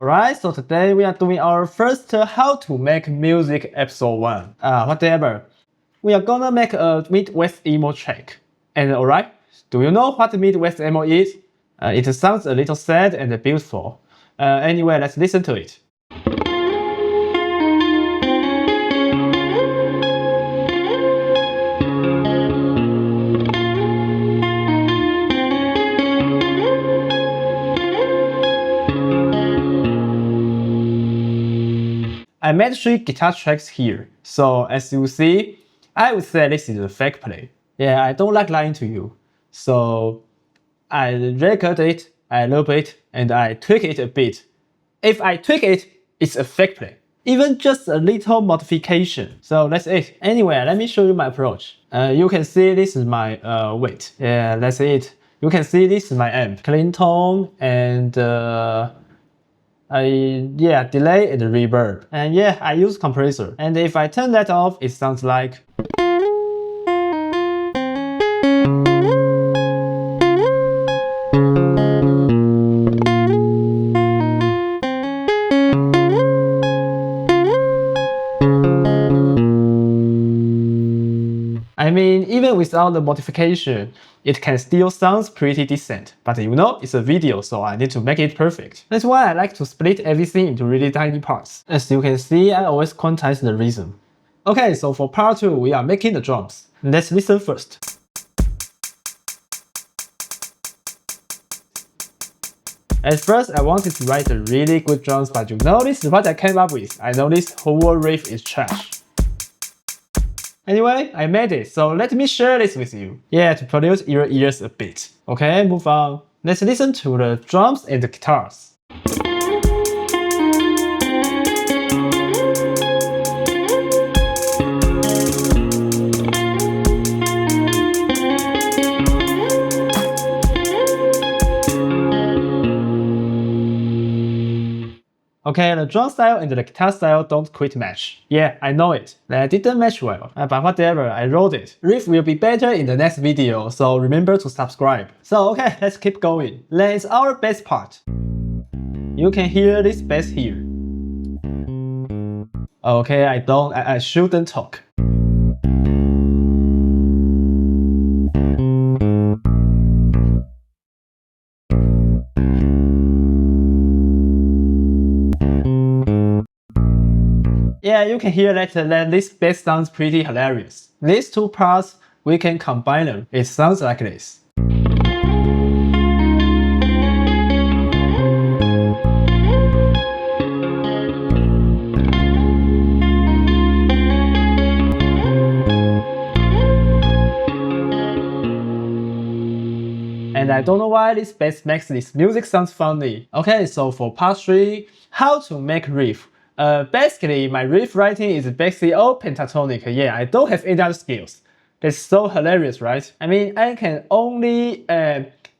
Alright, so today we are doing our first how to make music episode 1. Whatever. We are gonna make a Midwest Emo track. And alright, do you know what Midwest Emo is? It sounds a little sad and beautiful. Anyway, let's listen to it. I made 3 guitar tracks here, so as you see, I would say this is a fake play. Yeah, I don't like lying to you. So I record it, I loop it, and I tweak it a bit. If I tweak it, it's a fake play. Even just a little modification. So that's it. Anyway, let me show you my approach. You can see this is my weight. Yeah, that's it. You can see this is my amp. Clean tone and delay and reverb. And yeah, I use compressor. And if I turn that off, it sounds like. I mean, even without the modification, it can still sound pretty decent. But you know, it's a video, so I need to make it perfect. That's why I like to split everything into really tiny parts. As you can see, I always quantize the rhythm. Okay, so for part 2, we are making the drums. Let's listen first. At first, I wanted to write a really good drums, but you know this is what I came up with. I know this whole riff is trash. Anyway, I made it, so let me share this with you. Yeah, to produce your ears a bit. Okay, move on. Let's listen to the drums and the guitars. Okay, the drum style and the guitar style don't quite match. Yeah, I know it. They didn't match well. But whatever, I wrote it. Riff will be better in the next video, so remember to subscribe. So okay, let's keep going. Let's our bass part. You can hear this bass here. Okay, I shouldn't talk. Yeah, you can hear that this bass sounds pretty hilarious. These 2 parts, we can combine them. It sounds like this. And I don't know why this bass makes this music sounds funny. Okay, so for part 3, how to make riff. Basically, my riff writing is basically all pentatonic. Yeah, I don't have any other skills. That's so hilarious, right? I mean, I can only,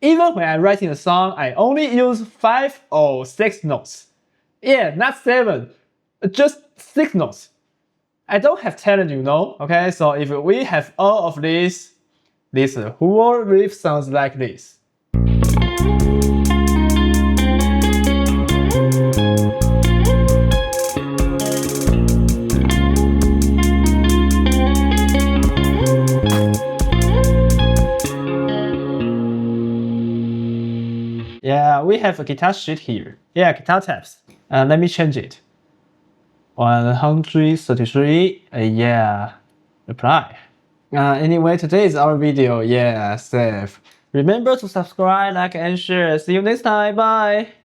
even when I'm writing a song, I only use 5 or 6 notes. Yeah, not 7, just 6 notes. I don't have talent, you know? Okay, so if we have all of this whole riff sounds like this. Yeah, we have a guitar sheet here. Yeah, guitar tabs. Let me change it. 133. Yeah, apply. Anyway, today is our video. Yeah, save. Remember to subscribe, like, and share. See you next time. Bye.